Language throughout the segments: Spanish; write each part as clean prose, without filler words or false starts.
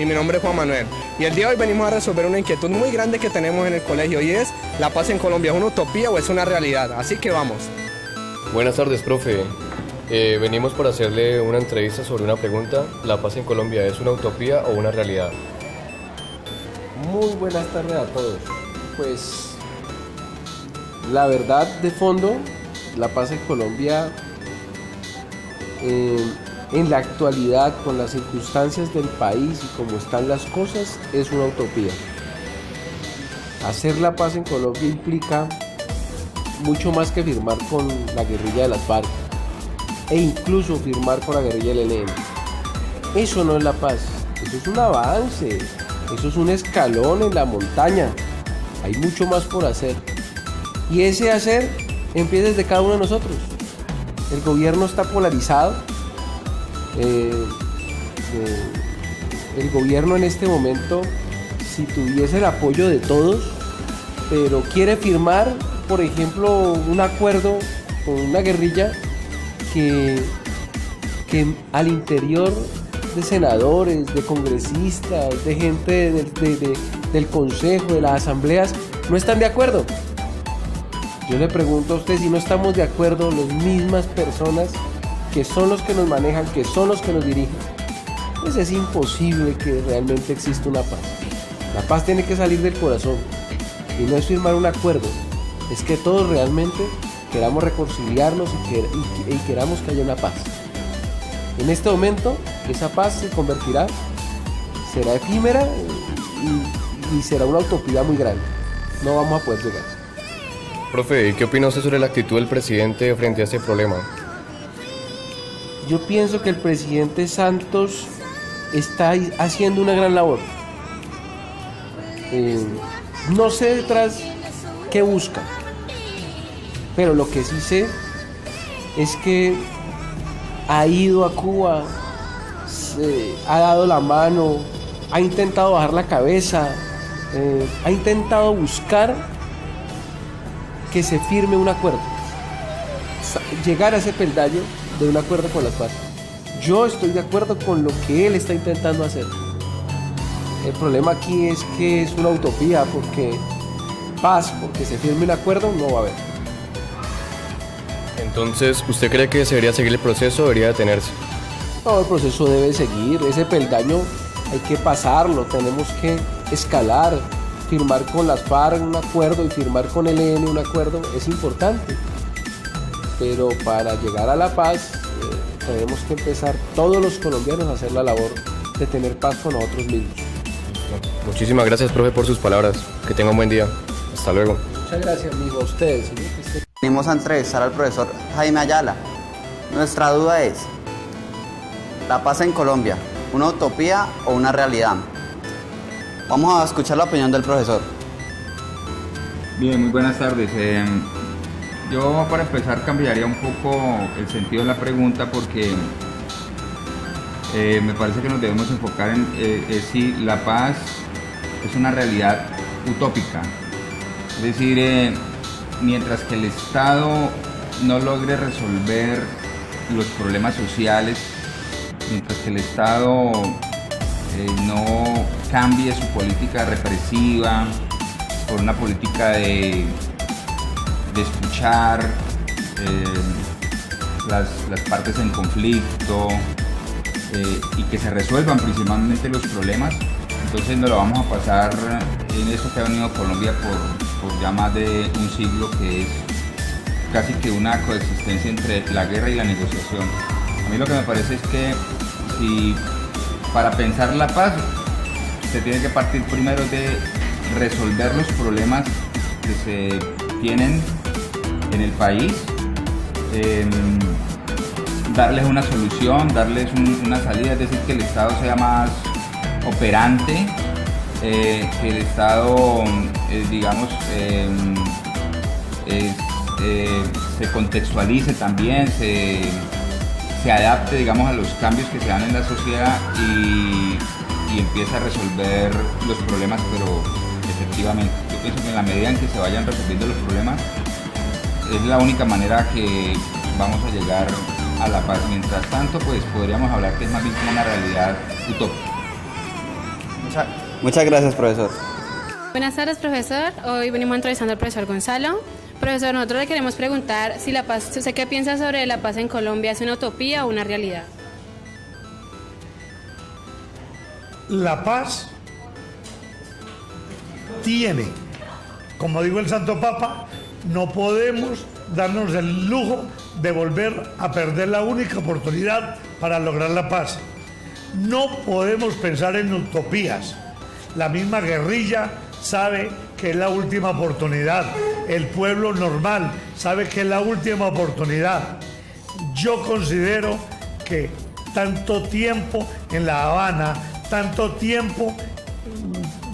y mi nombre es Juan Manuel. Y el día de hoy venimos a resolver una inquietud muy grande que tenemos en el colegio y es: ¿la paz en Colombia es una utopía o es una realidad? Así que vamos. Buenas tardes, profe. Venimos para hacerle una entrevista sobre una pregunta. ¿La paz en Colombia es una utopía o una realidad? Muy buenas tardes a todos. Pues la verdad de fondo, la paz en Colombia en la actualidad, con las circunstancias del país y como están las cosas, es una utopía. Hacer la paz en Colombia implica mucho más que firmar con la guerrilla de las FARC e incluso firmar con la guerrilla del ELN. Eso no es la paz, eso es un avance, eso es un escalón en la montaña. Hay mucho más por hacer y ese hacer empieza desde cada uno de nosotros. El gobierno está polarizado. El gobierno en este momento, si tuviese el apoyo de todos, pero quiere firmar, por ejemplo, un acuerdo con una guerrilla que al interior de senadores, de congresistas, de gente del consejo, de las asambleas, no están de acuerdo. Yo le pregunto a usted, si no estamos de acuerdo las mismas personas que son los que nos manejan, que son los que nos dirigen, pues es imposible que realmente exista una paz. La paz tiene que salir del corazón y no es firmar un acuerdo, es que todos realmente queramos reconciliarnos y queramos que haya una paz. En este momento esa paz se convertirá, será efímera y será una utopía muy grande. No vamos a poder llegar. Profe, ¿y qué opina usted sobre la actitud del presidente frente a este problema? Yo pienso que el presidente Santos está haciendo una gran labor. No sé detrás qué busca, pero lo que sí sé es que ha ido a Cuba, ha dado la mano, ha intentado bajar la cabeza, ha intentado buscar que se firme un acuerdo, llegar a ese peldaño de un acuerdo con las FARC. Yo estoy de acuerdo con lo que él está intentando hacer. El problema aquí es que es una utopía, porque paz, porque se firme un acuerdo, no va a haber. Entonces, ¿usted cree que se debería seguir el proceso o debería detenerse? No, el proceso debe seguir, ese peldaño hay que pasarlo, tenemos que escalar, firmar con las FARC un acuerdo y firmar con el ELN un acuerdo es importante. Pero para llegar a la paz tenemos que empezar todos los colombianos a hacer la labor de tener paz con nosotros mismos. Muchísimas gracias, profe, por sus palabras. Que tenga un buen día. Hasta luego. Muchas gracias, amigo, a ustedes. Venimos a entrevistar al profesor Jaime Ayala. Nuestra duda es: ¿la paz en Colombia, una utopía o una realidad? Vamos a escuchar la opinión del profesor. Bien, muy buenas tardes. Yo, para empezar, cambiaría un poco el sentido de la pregunta, porque me parece que nos debemos enfocar en si la paz es una realidad utópica. Es decir, mientras que el Estado no logre resolver los problemas sociales, mientras que el Estado no cambie su política represiva por una política de escuchar las partes en conflicto y que se resuelvan principalmente los problemas, entonces nos lo vamos a pasar en eso que ha venido Colombia por ya más de un siglo, que es casi que una coexistencia entre la guerra y la negociación. A mí lo que me parece es que si para pensar la paz se tiene que partir primero de resolver los problemas que se tienen en el país, darles una solución, darles una salida, es decir, que el Estado sea más operante, que el Estado, se contextualice también, se adapte, digamos, a los cambios que se dan en la sociedad y empiece a resolver los problemas, pero efectivamente. Yo pienso que en la medida en que se vayan resolviendo los problemas, es la única manera que vamos a llegar a la paz. Mientras tanto, pues podríamos hablar que es más bien como una realidad utópica. Muchas gracias, profesor. Buenas tardes, profesor. Hoy venimos entrevistando al profesor Gonzalo. Profesor, nosotros le queremos preguntar si la paz, ¿usted qué piensa sobre la paz en Colombia? ¿Es una utopía o una realidad? La paz tiene, como dijo el Santo Papa, no podemos darnos el lujo de volver a perder la única oportunidad para lograr la paz. No podemos pensar en utopías. La misma guerrilla sabe que es la última oportunidad. El pueblo normal sabe que es la última oportunidad. Yo considero que tanto tiempo en La Habana, tanto tiempo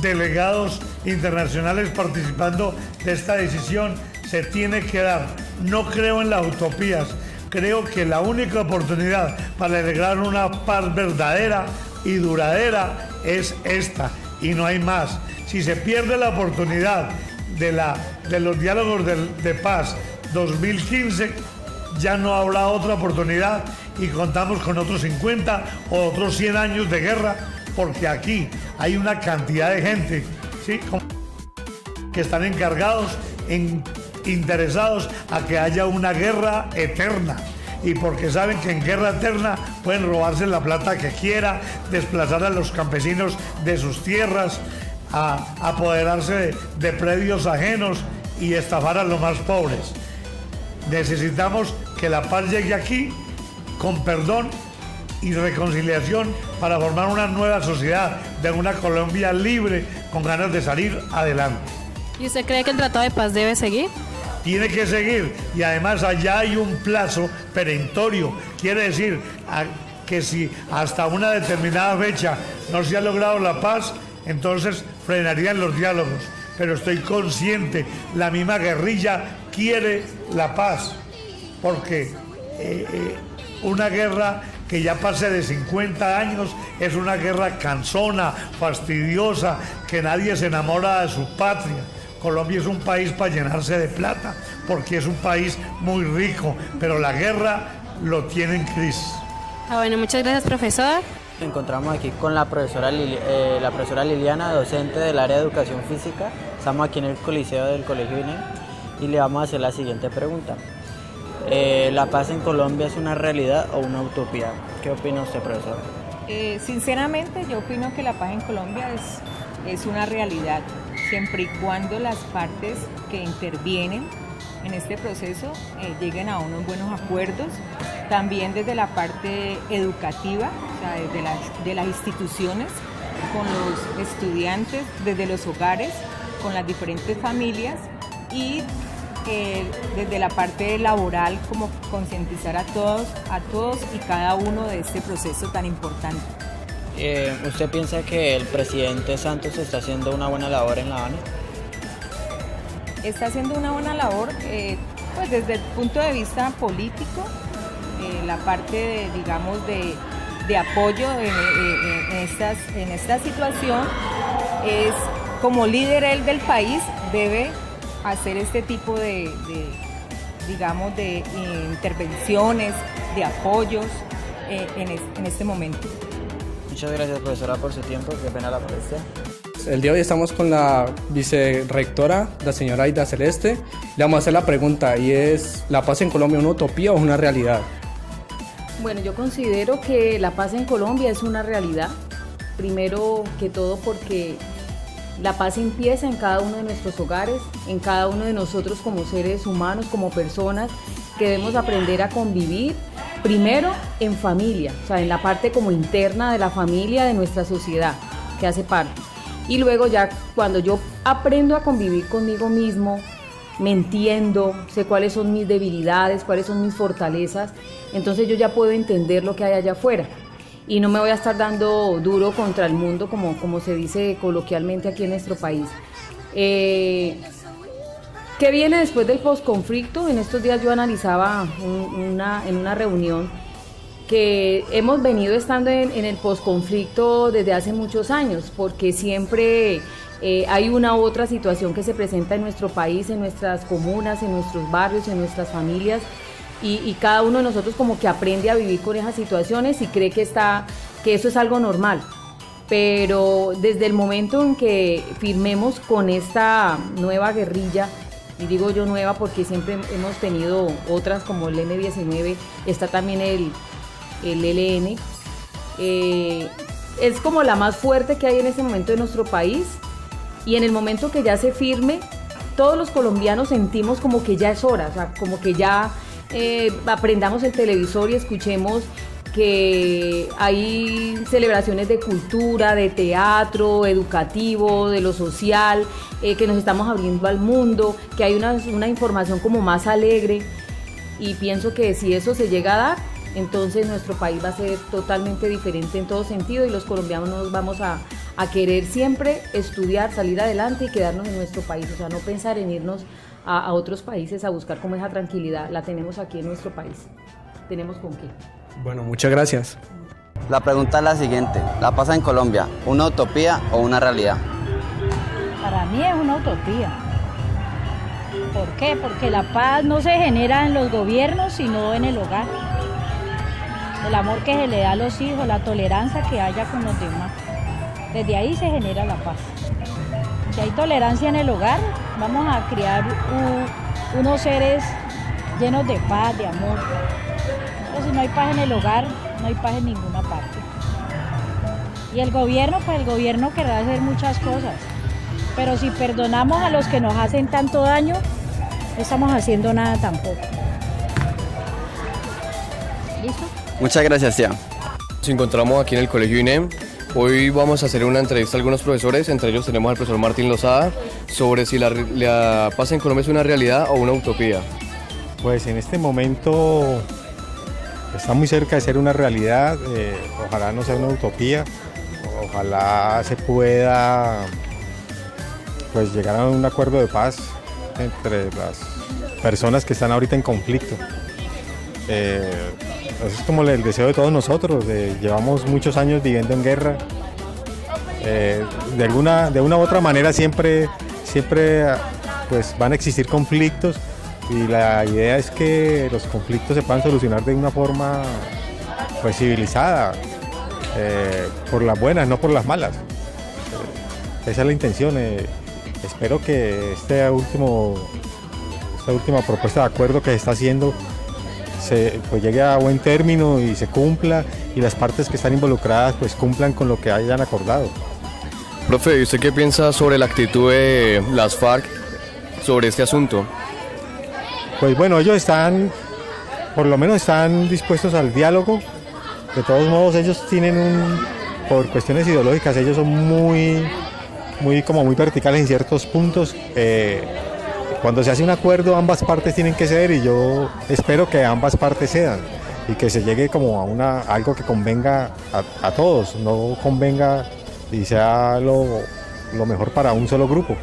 delegados internacionales participando de esta decisión, se tiene que dar. No creo en las utopías. Creo que la única oportunidad para lograr una paz verdadera y duradera es esta, y no hay más. Si se pierde la oportunidad de los diálogos de paz 2015, ya no habrá otra oportunidad y contamos con otros 50 o otros 100 años de guerra, porque aquí hay una cantidad de gente, ¿sí?, que están interesados a que haya una guerra eterna, y porque saben que en guerra eterna pueden robarse la plata que quiera, desplazar a los campesinos de sus tierras, a apoderarse de predios ajenos y estafar a los más pobres. Necesitamos que la paz llegue aquí con perdón y reconciliación para formar una nueva sociedad de una Colombia libre con ganas de salir adelante. ¿Y usted cree que el Tratado de Paz debe seguir? Tiene que seguir, y además allá hay un plazo perentorio. Quiere decir que si hasta una determinada fecha no se ha logrado la paz, entonces frenarían los diálogos. Pero estoy consciente, la misma guerrilla quiere la paz, porque una guerra que ya pase de 50 años es una guerra cansona, fastidiosa, que nadie se enamora de su patria. Colombia es un país para llenarse de plata, porque es un país muy rico, pero la guerra lo tiene en crisis. Bueno, muchas gracias, profesor. Nos encontramos aquí con la profesora Liliana, docente del área de educación física. Estamos aquí en el Coliseo del Colegio INE y le vamos a hacer la siguiente pregunta. ¿La paz en Colombia es una realidad o una utopía? ¿Qué opina usted, profesor? Sinceramente, yo opino que la paz en Colombia es una realidad, siempre y cuando las partes que intervienen en este proceso lleguen a unos buenos acuerdos, también desde la parte educativa, o sea, desde las instituciones, con los estudiantes, desde los hogares, con las diferentes familias, y desde la parte laboral, como concientizar a todos y cada uno de este proceso tan importante. ¿Usted piensa que el presidente Santos está haciendo una buena labor en La Habana? Está haciendo una buena labor, pues desde el punto de vista político, la parte de apoyo en esta situación es, como líder él del país, debe hacer este tipo de intervenciones, de apoyos en este momento. Muchas gracias, profesora, por su tiempo. Qué pena la molestia. El día de hoy estamos con la vicerrectora, la señora Aida Celeste. Le vamos a hacer la pregunta, y es: ¿la paz en Colombia es una utopía o es una realidad? Bueno, yo considero que la paz en Colombia es una realidad. Primero que todo porque la paz empieza en cada uno de nuestros hogares, en cada uno de nosotros como seres humanos, como personas, que debemos aprender a convivir, primero en familia, o sea, en la parte como interna de la familia, de nuestra sociedad, que hace parte. Y luego ya cuando yo aprendo a convivir conmigo mismo, me entiendo, sé cuáles son mis debilidades, cuáles son mis fortalezas, entonces yo ya puedo entender lo que hay allá afuera. Y no me voy a estar dando duro contra el mundo, como se dice coloquialmente aquí en nuestro país. ¿Qué viene después del posconflicto? En estos días yo analizaba en una reunión que hemos venido estando en el posconflicto desde hace muchos años, porque siempre hay una u otra situación que se presenta en nuestro país, en nuestras comunas, en nuestros barrios, en nuestras familias, y cada uno de nosotros como que aprende a vivir con esas situaciones y cree que eso es algo normal. pero desde el momento en que firmemos con esta nueva guerrilla, y digo yo nueva porque siempre hemos tenido otras como el M-19, está también el ELN, es como la más fuerte que hay en este momento en nuestro país, y en el momento que ya se firme, todos los colombianos sentimos como que ya es hora, o sea, como que ya aprendamos el televisor y escuchemos que hay celebraciones de cultura, de teatro, educativo, de lo social, que nos estamos abriendo al mundo, que hay una información como más alegre, y pienso que si eso se llega a dar, entonces nuestro país va a ser totalmente diferente en todo sentido, y los colombianos nos vamos a querer siempre estudiar, salir adelante y quedarnos en nuestro país, o sea, no pensar en irnos a otros países a buscar como esa tranquilidad, la tenemos aquí en nuestro país, tenemos con qué. Bueno, muchas gracias. La pregunta es la siguiente. ¿La paz en Colombia, una utopía o una realidad? Para mí es una utopía. ¿Por qué? Porque la paz no se genera en los gobiernos, sino en el hogar. El amor que se le da a los hijos, la tolerancia que haya con los demás. Desde ahí se genera la paz. Si hay tolerancia en el hogar, vamos a criar unos seres llenos de paz, de amor. Pero si no hay paz en el hogar, no hay paz en ninguna parte. Y el gobierno, pues el gobierno querrá hacer muchas cosas. Pero si perdonamos a los que nos hacen tanto daño, no estamos haciendo nada tampoco. ¿Listo? Muchas gracias, tía. Nos encontramos aquí en el Colegio INEM. Hoy vamos a hacer una entrevista a algunos profesores, entre ellos tenemos al profesor Martín Lozada, sobre si la paz en Colombia es una realidad o una utopía. Pues en este momento está muy cerca de ser una realidad, ojalá no sea una utopía, ojalá se pueda pues llegar a un acuerdo de paz entre las personas que están ahorita en conflicto. Eso es como el deseo de todos nosotros, llevamos muchos años viviendo en guerra, de una u otra manera siempre pues van a existir conflictos, y la idea es que los conflictos se puedan solucionar de una forma pues civilizada, por las buenas, no por las malas. Esa es la intención. Espero que esta última propuesta de acuerdo que se está haciendo pues llegue a buen término y se cumpla, y las partes que están involucradas pues cumplan con lo que hayan acordado. Profe, ¿y usted qué piensa sobre la actitud de las FARC sobre este asunto? Pues bueno, ellos por lo menos están dispuestos al diálogo. De todos modos, ellos tienen por cuestiones ideológicas, ellos son muy verticales en ciertos puntos. Cuando se hace un acuerdo, ambas partes tienen que ceder, y yo espero que ambas partes cedan y que se llegue como a algo que convenga a todos, no convenga y sea lo mejor para un solo grupo.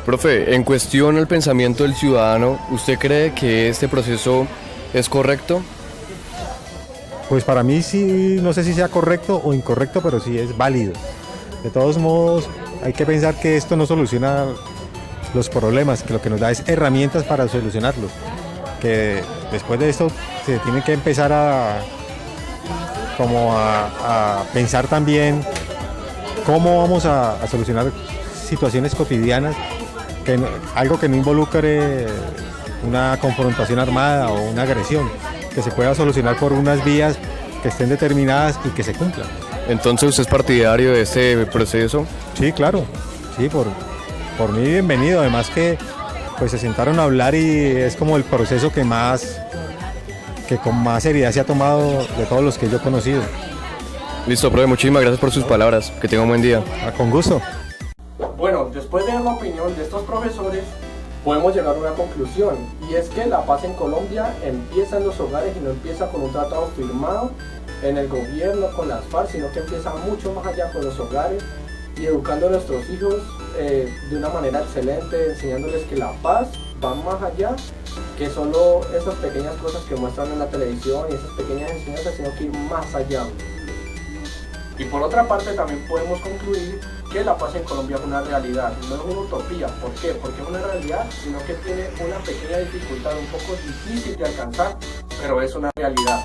Profe, en cuestión al pensamiento del ciudadano, ¿usted cree que este proceso es correcto? Pues para mí sí, no sé si sea correcto o incorrecto, pero sí es válido. De todos modos, hay que pensar que esto no soluciona los problemas, que lo que nos da es herramientas para solucionarlos. Que después de esto se tiene que empezar a pensar también cómo vamos a solucionar situaciones cotidianas, algo que no involucre una confrontación armada o una agresión, que se pueda solucionar por unas vías que estén determinadas y que se cumplan. Entonces, ¿usted es partidario de este proceso? Sí, claro, sí, por mí bienvenido, además que pues se sentaron a hablar y es como el proceso que con más seriedad se ha tomado de todos los que yo he conocido. Listo, profe, muchísimas gracias por sus palabras, que tenga un buen día. Con gusto. Bueno, después de ver la opinión de estos profesores, podemos llegar a una conclusión, y es que la paz en Colombia empieza en los hogares y no empieza con un tratado firmado en el gobierno con las FARC, sino que empieza mucho más allá con los hogares y educando a nuestros hijos de una manera excelente, enseñándoles que la paz va más allá que solo esas pequeñas cosas que muestran en la televisión y esas pequeñas enseñanzas, sino que ir más allá. Y por otra parte también podemos concluir que la paz en Colombia es una realidad, no es una utopía. ¿Por qué? Porque es una realidad, sino que tiene una pequeña dificultad, un poco difícil de alcanzar, pero es una realidad.